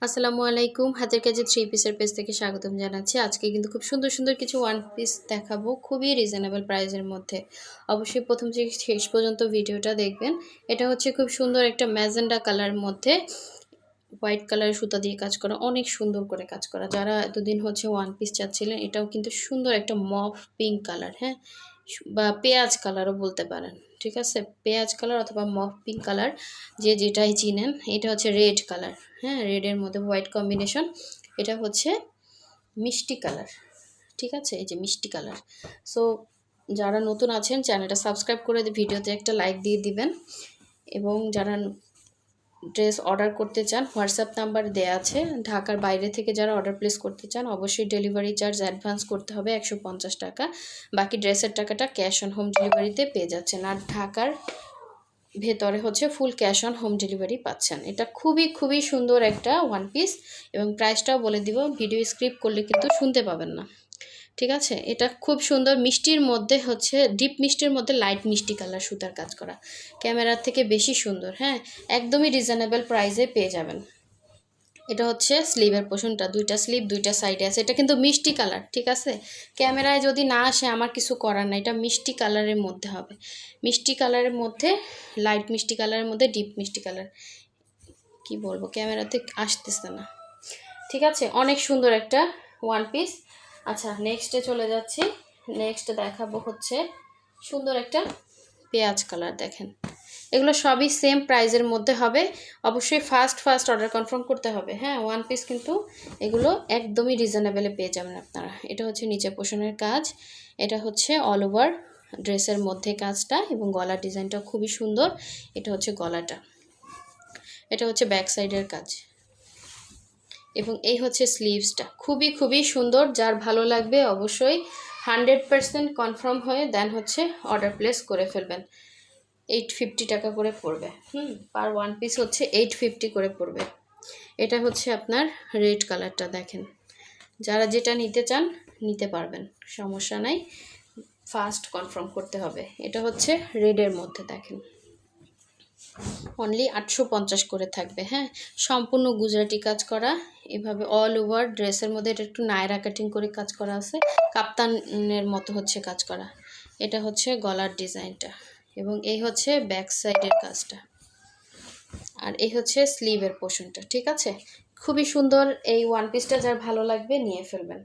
আসসালামু আলাইকুম। হাতের কাছে থ্রি পিসের পেজ থেকে স্বাগতম জানাচ্ছি। আজকে কিন্তু খুব সুন্দর সুন্দর কিছু ওয়ান পিস দেখাবো, খুবই রিজনেবল প্রাইসের মধ্যে। অবশ্যই প্রথম থেকে শেষ পর্যন্ত ভিডিওটা দেখবেন। এটা হচ্ছে খুব সুন্দর একটা ম্যাজেন্ডা কালার মধ্যে হোয়াইট কালারের সুতা দিয়ে কাজ করা, অনেক সুন্দর করে কাজ করা। যারা এতদিন হচ্ছে ওয়ান পিস চাচ্ছিলেন, এটাও কিন্তু সুন্দর একটা মফ পিঙ্ক কালার, হ্যাঁ, বা পেঁয়াজ কালারও বলতে পারেন। ঠিক আছে, পেঁয়াজ কালার অথবা মফ পিঙ্ক কালার, যে যেটাই চিনেন। এটা হচ্ছে রেড কালার, হ্যাঁ, রেডের মধ্যে হোয়াইট কম্বিনেশন। এটা হচ্ছে মিষ্টি কালার, ঠিক আছে, এই যে মিষ্টি কালার। সো যারা নতুন আছেন চ্যানেলটা সাবস্ক্রাইব করে ভিডিওতে একটা লাইক দিয়ে দিবেন। এবং যারা ড্রেস অর্ডার করতে চান, হোয়াটসঅ্যাপ নাম্বার দেওয়া আছে। ঢাকার বাইরে থেকে যারা অর্ডার প্লেস করতে চান, অবশ্যই ডেলিভারি চার্জ অ্যাডভান্স করতে হবে 150 টাকা। বাকি ড্রেসের টাকাটা ক্যাশ অন হোম ডেলিভারিতে পেয়ে যাচ্ছেন। আর ঢাকার ভেতরে হচ্ছে full cash on home delivery পাচ্ছেন। এটা খুবই খুবই সুন্দর একটা ওয়ান পিস, এবং প্রাইসটাও বলে দিব, ভিডিও স্ক্রিপ্ট করলে কিন্তু শুনতে পাবেন না। ঠিক আছে, এটা খুব সুন্দর মিষ্টির মধ্যে হচ্ছে ডিপ মিষ্টির মধ্যে লাইট মিষ্টি কালার সুতার কাজ করা, ক্যামেরার থেকে বেশি সুন্দর। হ্যাঁ, একদমই রিজনেবল প্রাইসে পেয়ে যাবেন। এটা হচ্ছে স্লিভের পোর্শনটা, দুইটা স্লিভ দুইটা সাইডে আছে। এটা কিন্তু মিষ্টি কালার, ঠিক আছে, ক্যামেরায় যদি না আসে আমার কিছু করার না, এটা মিষ্টি কালারের মধ্যে হবে। মিষ্টি কালারের মধ্যে লাইট মিষ্টি কালারের মধ্যে ডিপ মিষ্টি কালার, কি বলবো, ক্যামেরাতে আসতেছে না। ঠিক আছে, অনেক সুন্দর একটা ওয়ান পিস। আচ্ছা, নেক্সটে চলে যাচ্ছি। নেক্সট দেখাবো হচ্ছে সুন্দর একটা পেঁয়াজ কালার। দেখেন, এগুলো সবই সেম প্রাইজের মধ্যে হবে। অবশ্যই ফার্স্ট অর্ডার কনফার্ম করতে হবে। হ্যাঁ, ওয়ান পিস কিন্তু এগুলো একদমই রিজনেবলে পেয়ে যাবেন আপনারা। এটা হচ্ছে নিচে পোষণের কাজ, এটা হচ্ছে অল ওভার ড্রেসের মধ্যে কাজটা, এবং গলার ডিজাইনটা খুবই সুন্দর। এটা হচ্ছে গলাটা, এটা হচ্ছে ব্যাক সাইডের কাজ, এবং এই হচ্ছে স্লিভসটা। খুবই খুবই সুন্দর। যার ভালো লাগবে অবশ্যই 100% কনফার্ম হয়ে দেন হচ্ছে অর্ডার প্লেস করে ফেলবেন। 850 টাকা করে পড়বে। পার ওয়ান পিস হচ্ছে 850 করে পড়বে। এটা হচ্ছে আপনার রেড কালারটা। দেখেন, যারা যেটা নিতে চান নিতে পারবেন, সমস্যা নাই, ফার্স্ট কনফার্ম করতে হবে। এটা হচ্ছে রেডের মধ্যে, দেখেন অনলি 850 করে থাকবে। হ্যাঁ, সম্পূর্ণ গুজরাটি কাজ করা, এভাবে অল ওভার ড্রেসের মধ্যে। এটা একটু নায়রা কাটিং করে কাজ করা আছে, কাপ্তানের মতো হচ্ছে কাজ করা। এটা হচ্ছে গলার ডিজাইনটা, এবং এই হচ্ছে ব্যাক সাইডের কাজটা, আর এই হচ্ছে স্লিভের পোর্শনটা। ঠিক আছে, খুবই সুন্দর। এই ওয়ান পিসটা যার ভালো লাগবে নিয়ে ফেলবেন।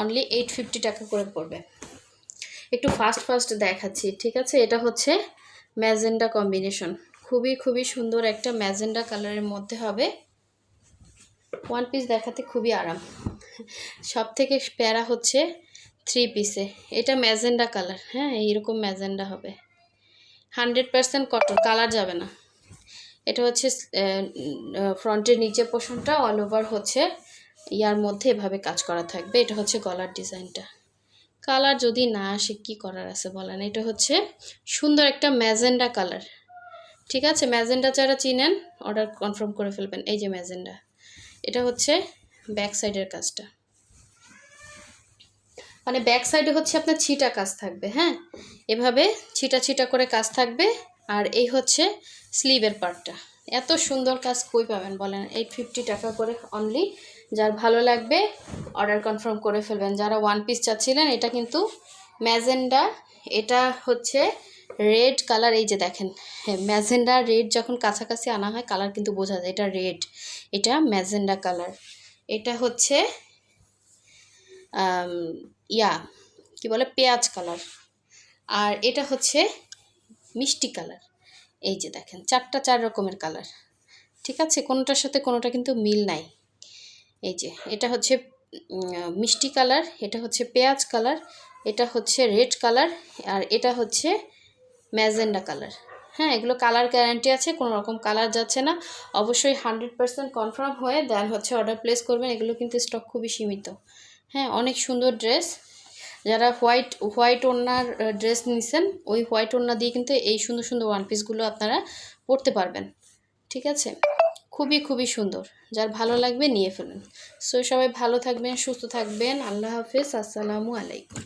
অনলি 850 টাকা করে পড়বে। একটু ফাস্ট দেখাচ্ছি, ঠিক আছে। এটা হচ্ছে ম্যাজেন্ডা কম্বিনেশন, খুবই খুবই সুন্দর একটা ম্যাজেন্ডা কালারের মধ্যে হবে। ওয়ান পিস দেখাতে খুবই আরাম। সব থেকে প্যারা হচ্ছে থ্রি পিসে। এটা ম্যাজেন্ডা কালার, হ্যাঁ, এইরকম ম্যাজেন্ডা হবে। 100% কটন, কালার যাবে না। এটা হচ্ছে ফ্রন্টের নিচে পোর্শনটা অল ওভার হচ্ছে ইয়ার মধ্যে এভাবে কাজ করা থাকবে। এটা হচ্ছে গলার ডিজাইনটা। কালার যদি না আসে কি করার আছে বলেন। এটা হচ্ছে সুন্দর একটা ম্যাজেন্ডা কালার। ঠিক আছে, ম্যাজেন্ডা যারা চিনেন অর্ডার কনফার্ম করে ফেলবেন। এই যে ম্যাজেন্ডা, এটা হচ্ছে ব্যাক সাইডের কাজটা, মানে ব্যাক সাইডে হচ্ছে আপনার ছিটা কাজ থাকবে। হ্যাঁ, এভাবে ছিটা ছিটা করে কাজ থাকবে। আর এই হচ্ছে স্লিভের পার্টটা। এত সুন্দর কাজ কই পাবেন বলেন। 850 টাকা করে অনলি। যার ভালো লাগবে অর্ডার কনফার্ম করে ফেলবেন। যারা ওয়ান পিস চাচ্ছিলেন, এটা কিন্তু ম্যাজেন্ডা, এটা হচ্ছে রেড কালার। এই যে দেখেন, হ্যাঁ, ম্যাজেন্ডা রেড যখন কাছাকাছি আনা হয় কালার কিন্তু বোঝা যায়। এটা রেড, এটা ম্যাজেন্ডা কালার, এটা হচ্ছে কি বলে পেঁয়াজ কালার, আর এটা হচ্ছে মিষ্টি কালার। এই যে দেখেন, চার রকমের কালার। ঠিক আছে, কোনোটার সাথে কোনোটা কিন্তু মিল নাই। এই যে এটা হচ্ছে মিষ্টি কালার, এটা হচ্ছে পেঁয়াজ কালার, এটা হচ্ছে রেড কালার, আর এটা হচ্ছে ম্যাজেন্ডা কালার। হ্যাঁ, এগুলো কালার গ্যারান্টি আছে, কোনো রকম কালার যাচ্ছে না। অবশ্যই 100% কনফার্ম হয়ে দেন হচ্ছে অর্ডার প্লেস করবেন। এগুলো কিন্তু স্টক খুবই সীমিত। হ্যাঁ, অনেক সুন্দর ড্রেস। যারা হোয়াইট ওড়নার ড্রেস নিছেন, ওই হোয়াইট ওড়না দিয়ে কিন্তু এই সুন্দর সুন্দর ওয়ান পিসগুলো আপনারা পরতে পারবেন। ঠিক আছে, খুবই খুবই সুন্দর। যার ভালো লাগবে নিয়ে ফেলুন। সো সবাই ভালো থাকবেন, সুস্থ থাকবেন। আল্লাহ হাফেজ, আসসালামু আলাইকুম।